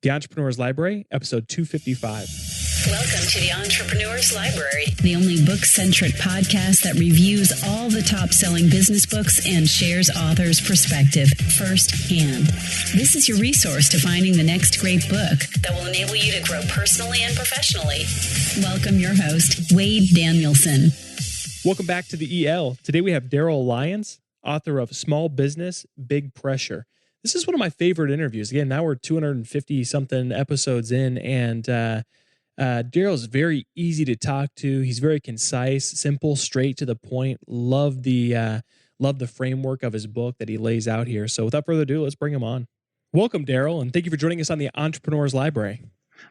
The Entrepreneur's Library, episode 255. Welcome to the Entrepreneur's Library, the only book-centric podcast that reviews all the top-selling business books and shares authors' perspective firsthand. This is your resource to finding the next great book that will enable you to grow personally and professionally. Welcome your host, Wade Danielson. Welcome back to the EL. Today we have Darryl Lyons, author of Small Business, Big Pressure. This is one of my favorite interviews. Again, now we're 250-something episodes in, and Darryl's very easy to talk to. He's very concise, simple, straight to the point. Love the framework of his book that he lays out here. So without further ado, let's bring him on. Welcome, Darryl, and thank you for joining us on the Entrepreneur's Library.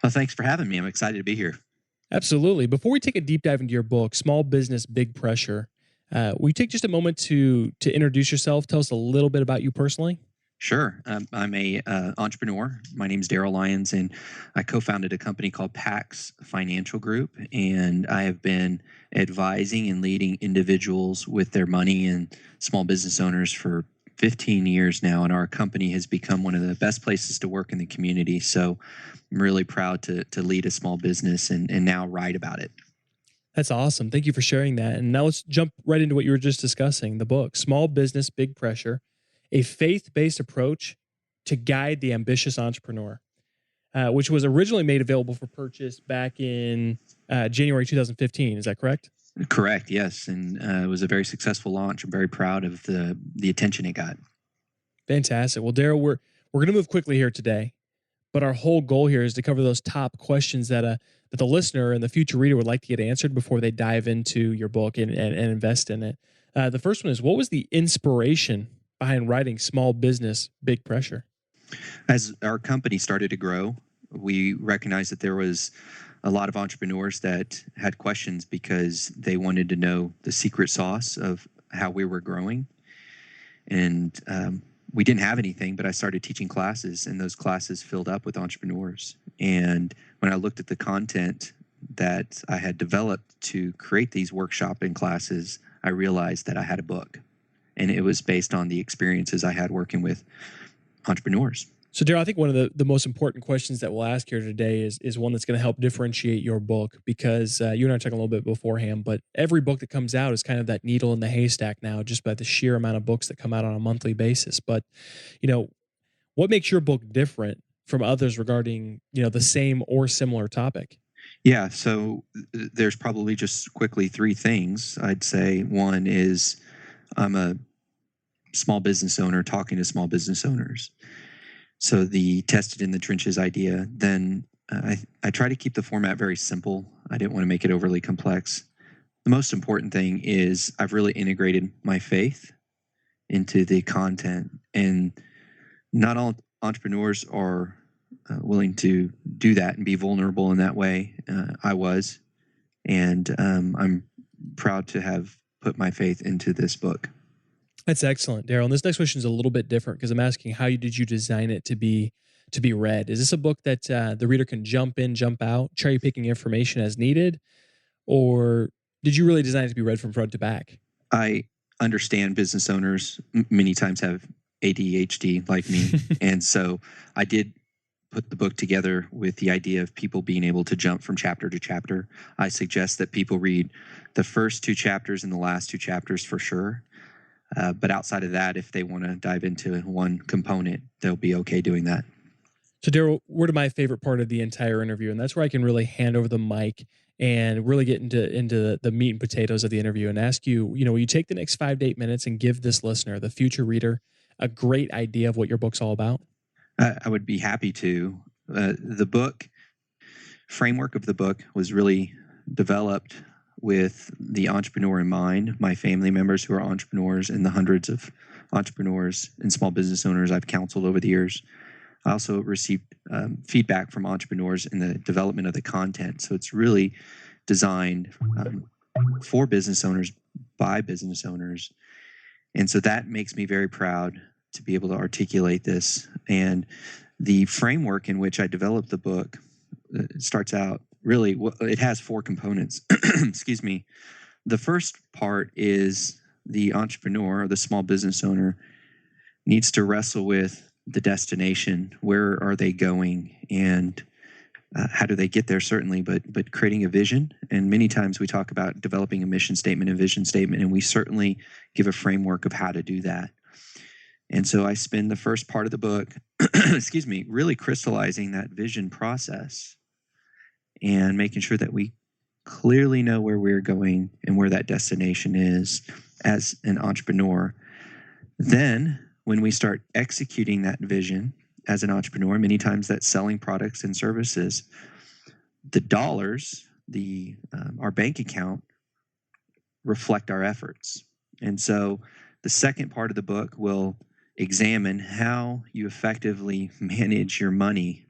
Well, thanks for having me. I'm excited to be here. Absolutely. Before we take a deep dive into your book, Small Business, Big Pressure, will you take just a moment to introduce yourself? Tell us a little bit about you personally. Sure. I'm a entrepreneur. My name is Darryl Lyons, and I co-founded a company called PAX Financial Group, and I have been advising and leading individuals with their money and small business owners for 15 years now, and our company has become one of the best places to work in the community. So I'm really proud to lead a small business and now write about it. That's awesome. Thank you for sharing that. And now let's jump right into what you were just discussing, the book, Small Business, Big Pressure, a faith-based approach to guide the ambitious entrepreneur, which was originally made available for purchase back in January 2015. Is that correct? Correct, yes. And it was a very successful launch. I'm very proud of the attention it got. Fantastic. Well, Darryl, we're going to move quickly here today, but our whole goal here is to cover those top questions that the listener and the future reader would like to get answered before they dive into your book and invest in it. The first one is, what was the inspiration behind writing Small Business, Big Pressure? As our company started to grow, we recognized that there was a lot of entrepreneurs that had questions because they wanted to know the secret sauce of how we were growing. And we didn't have anything, but I started teaching classes, and those classes filled up with entrepreneurs. And when I looked at the content that I had developed to create these workshop and classes, I realized that I had a book. And it was based on the experiences I had working with entrepreneurs. So, Darryl, I think one of the most important questions that we'll ask here today is one that's going to help differentiate your book, because you and I talked a little bit beforehand, but every book that comes out is kind of that needle in the haystack now, just by the sheer amount of books that come out on a monthly basis. But, what makes your book different from others regarding, the same or similar topic? Yeah, so there's probably just quickly three things I'd say. One is I'm a small business owner talking to small business owners. So the tested in the trenches idea. Then I try to keep the format very simple. I didn't want to make it overly complex. The most important thing is I've really integrated my faith into the content. And not all entrepreneurs are willing to do that and be vulnerable in that way. I was. And I'm proud to have put my faith into this book. That's excellent, Darryl. And this next question is a little bit different because I'm asking, how did you design it to be read? Is this a book that the reader can jump in, jump out, cherry picking information as needed, or did you really design it to be read from front to back? I understand business owners many times have ADHD like me, and so I did put the book together with the idea of people being able to jump from chapter to chapter. I suggest that people read the first two chapters and the last two chapters for sure. But outside of that, if they want to dive into one component, they'll be okay doing that. So, Darryl, we're to my favorite part of the entire interview, and that's where I can really hand over the mic and really get into the meat and potatoes of the interview and ask you, will you take the next 5 to 8 minutes and give this listener, the future reader, a great idea of what your book's all about? I would be happy to. The book, framework of the book was really developed with the entrepreneur in mind, my family members who are entrepreneurs and the hundreds of entrepreneurs and small business owners I've counseled over the years. I also received feedback from entrepreneurs in the development of the content. So it's really designed for business owners, by business owners. And so that makes me very proud to be able to articulate this. And the framework in which I developed the book starts out really, it has 4 components. Excuse me. The first part is the entrepreneur or the small business owner needs to wrestle with the destination. Where are they going, and how do they get there? Certainly, but creating a vision. And many times we talk about developing a mission statement and vision statement, and we certainly give a framework of how to do that. And so I spend the first part of the book, excuse me, really crystallizing that vision process and making sure that we clearly know where we're going and where that destination is as an entrepreneur. Then, when we start executing that vision as an entrepreneur, many times that's selling products and services, the dollars, our bank account, reflect our efforts. And so the second part of the book will examine how you effectively manage your money.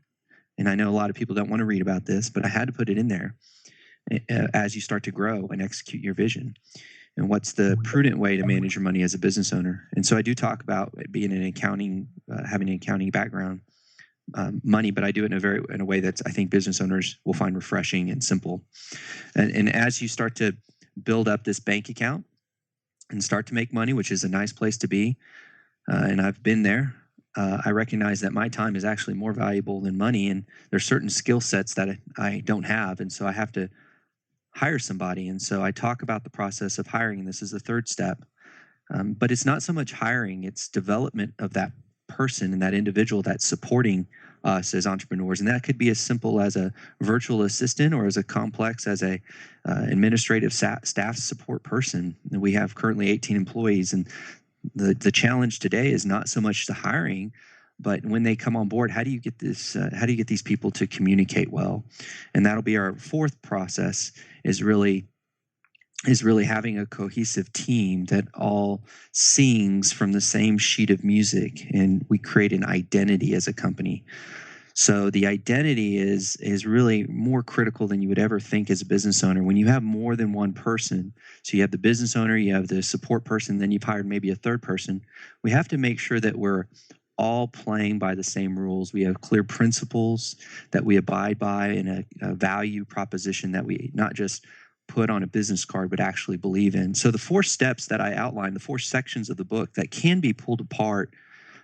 And I know a lot of people don't want to read about this, but I had to put it in there as you start to grow and execute your vision. And what's the prudent way to manage your money as a business owner? And so I do talk about being in accounting, having an accounting background, money, but I do it in a way that's, I think, business owners will find refreshing and simple. And as you start to build up this bank account and start to make money, which is a nice place to be, and I've been there, I recognize that my time is actually more valuable than money, and there's certain skill sets that I don't have, and so I have to hire somebody. And so I talk about the process of hiring, and this is the third step. But it's not so much hiring, it's development of that person and that individual that's supporting us as entrepreneurs. And that could be as simple as a virtual assistant or as a complex as a administrative staff support person. And we have currently 18 employees, and the challenge today is not so much the hiring, but when they come on board, how do you get this? How do you get these people to communicate well? And that'll be our fourth process. Is really having a cohesive team that all sings from the same sheet of music, and we create an identity as a company. So the identity is really more critical than you would ever think as a business owner. When you have more than one person, so you have the business owner, you have the support person, then you've hired maybe a third person, we have to make sure that we're all playing by the same rules. We have clear principles that we abide by, and a value proposition that we not just put on a business card, but actually believe in. So the 4 steps that I outlined, the 4 sections of the book that can be pulled apart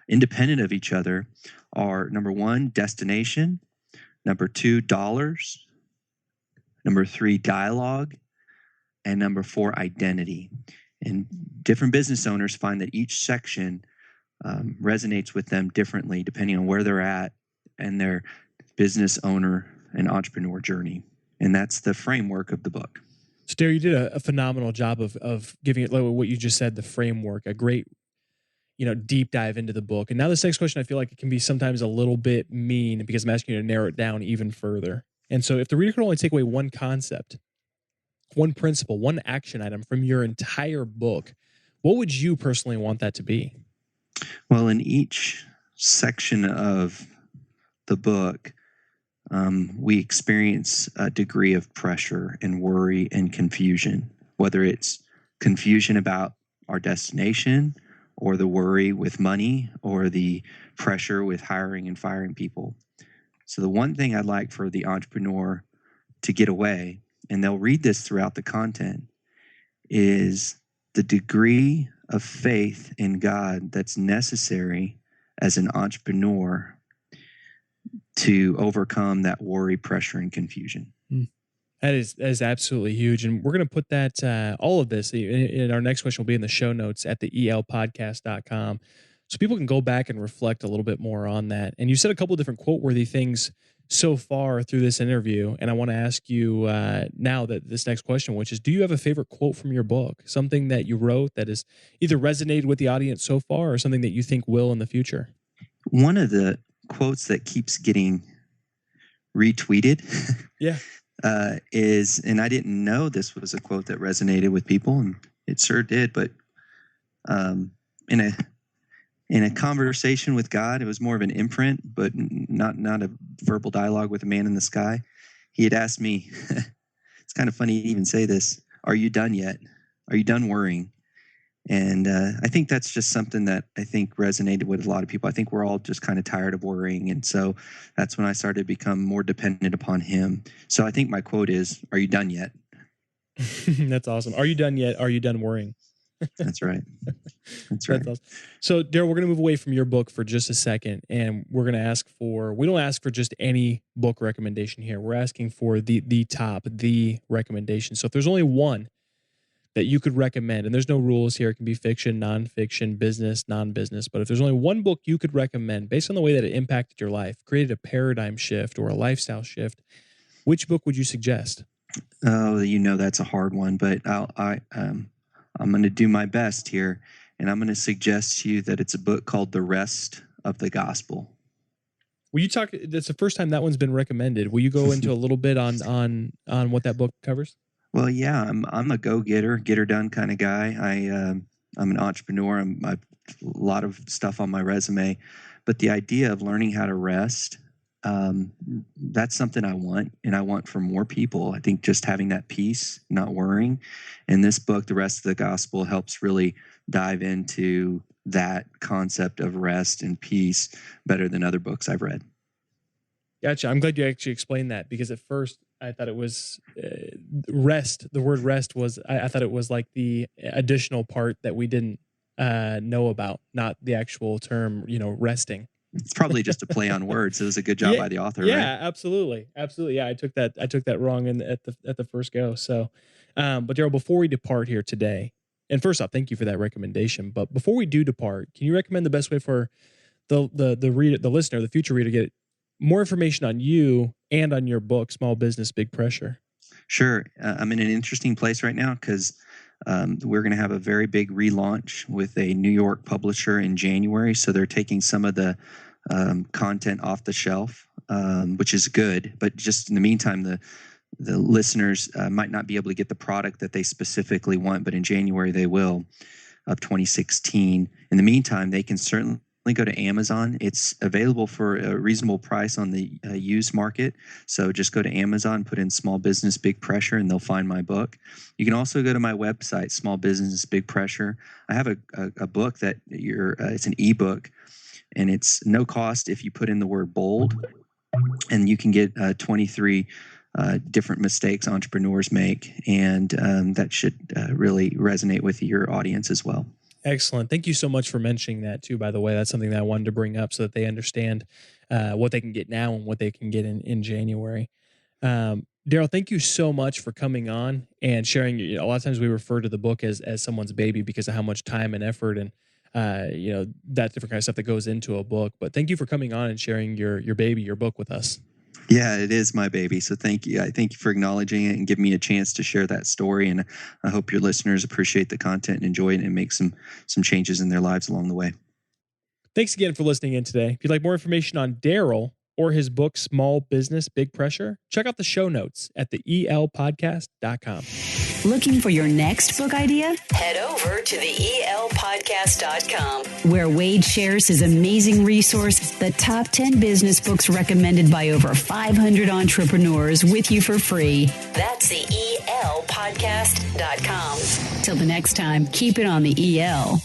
independent of each other are: number 1, destination; number 2, dollars; number 3, dialogue; and number 4, identity. And different business owners find that each section resonates with them differently depending on where they're at and their business owner and entrepreneur journey. And that's the framework of the book. So, Darryl, you did a phenomenal job of giving it, like what you just said, the framework, a great, deep dive into the book. And now this next question, I feel like it can be sometimes a little bit mean because I'm asking you to narrow it down even further. And so if the reader could only take away one concept, one principle, one action item from your entire book, what would you personally want that to be? Well, in each section of the book, we experience a degree of pressure and worry and confusion, whether it's confusion about our destination, or the worry with money, or the pressure with hiring and firing people. So the one thing I'd like for the entrepreneur to get away, and they'll read this throughout the content, is the degree of faith in God that's necessary as an entrepreneur to overcome that worry, pressure, and confusion. That is absolutely huge. And we're going to put that, all of this in our next question will be in the show notes at the elpodcast.com. So people can go back and reflect a little bit more on that. And you said a couple of different quote-worthy things so far through this interview. And I want to ask you now that this next question, which is, do you have a favorite quote from your book? Something that you wrote that has either resonated with the audience so far or something that you think will in the future? One of the quotes that keeps getting retweeted is, and I didn't know this was a quote that resonated with people, and it sure did, but in a conversation with God, it was more of an imprint, but not a verbal dialogue with a man in the sky. He had asked me, it's kind of funny to even say this, are you done yet? Are you done worrying? And I think that's just something that I think resonated with a lot of people. I think we're all just kind of tired of worrying. And so that's when I started to become more dependent upon him. So I think my quote is, are you done yet? That's awesome. Are you done yet? Are you done worrying? That's right. That's right. That's awesome. So, Darryl, we're going to move away from your book for just a second, and we're going to ask we don't ask for just any book recommendation here. We're asking for the recommendation. So if there's only one that you could recommend, and there's no rules here, it can be fiction, nonfiction, business, non-business, but if there's only one book you could recommend based on the way that it impacted your life, created a paradigm shift or a lifestyle shift, which book would you suggest? Oh, that's a hard one, but I'm going to do my best here, and I'm going to suggest to you that it's a book called The Rest of the Gospel. Will you talk? That's the first time that one's been recommended. Will you go into a little bit on what that book covers? Well, yeah, I'm a go-getter, get-her-done kind of guy. I'm an entrepreneur. I've a lot of stuff on my resume, but the idea of learning how to rest, that's something I want, and I want for more people. I think just having that peace, not worrying. And this book, The Rest of the Gospel, helps really dive into that concept of rest and peace better than other books I've read. Gotcha. I'm glad you actually explained that, because at first I thought it was rest. The word rest was, I thought it was like the additional part that we didn't know about, not the actual term, resting. It's probably just a play on words. It was a good job by the author. Yeah, right? Absolutely. Yeah, I took that wrong at the first go. So, but Darryl, before we depart here today, and first off, thank you for that recommendation. But before we do depart, can you recommend the best way for the reader, the listener, the future reader, to get more information on you and on your book, Small Business, Big Pressure? Sure. I'm in an interesting place right now because we're going to have a very big relaunch with a New York publisher in January. So they're taking some of the content off the shelf, which is good. But just in the meantime, the listeners might not be able to get the product that they specifically want, but in January they will, of 2016. In the meantime, they can certainly go to Amazon. It's available for a reasonable price on the used market. So just go to Amazon, put in Small Business, Big Pressure, and they'll find my book. You can also go to my website, Small Business, Big Pressure. I have a book that it's an ebook, and it's no cost if you put in the word bold, and you can get 23 different mistakes entrepreneurs make, and that should really resonate with your audience as well. Excellent. Thank you so much for mentioning that too, by the way. That's something that I wanted to bring up so that they understand what they can get now and what they can get in January. Darryl, thank you so much for coming on and sharing. A lot of times we refer to the book as someone's baby because of how much time and effort and that different kind of stuff that goes into a book. But thank you for coming on and sharing your baby, your book with us. Yeah, it is my baby. So thank you. I thank you for acknowledging it and giving me a chance to share that story. And I hope your listeners appreciate the content and enjoy it and make some changes in their lives along the way. Thanks again for listening in today. If you'd like more information on Darryl or his book, Small Business, Big Pressure, check out the show notes at theelpodcast.com. Looking for your next book idea? Head over to theelpodcast.com, where Wade shares his amazing resource, the top 10 business books recommended by over 500 entrepreneurs, with you for free. That's theelpodcast.com. Till the next time, keep it on the EL.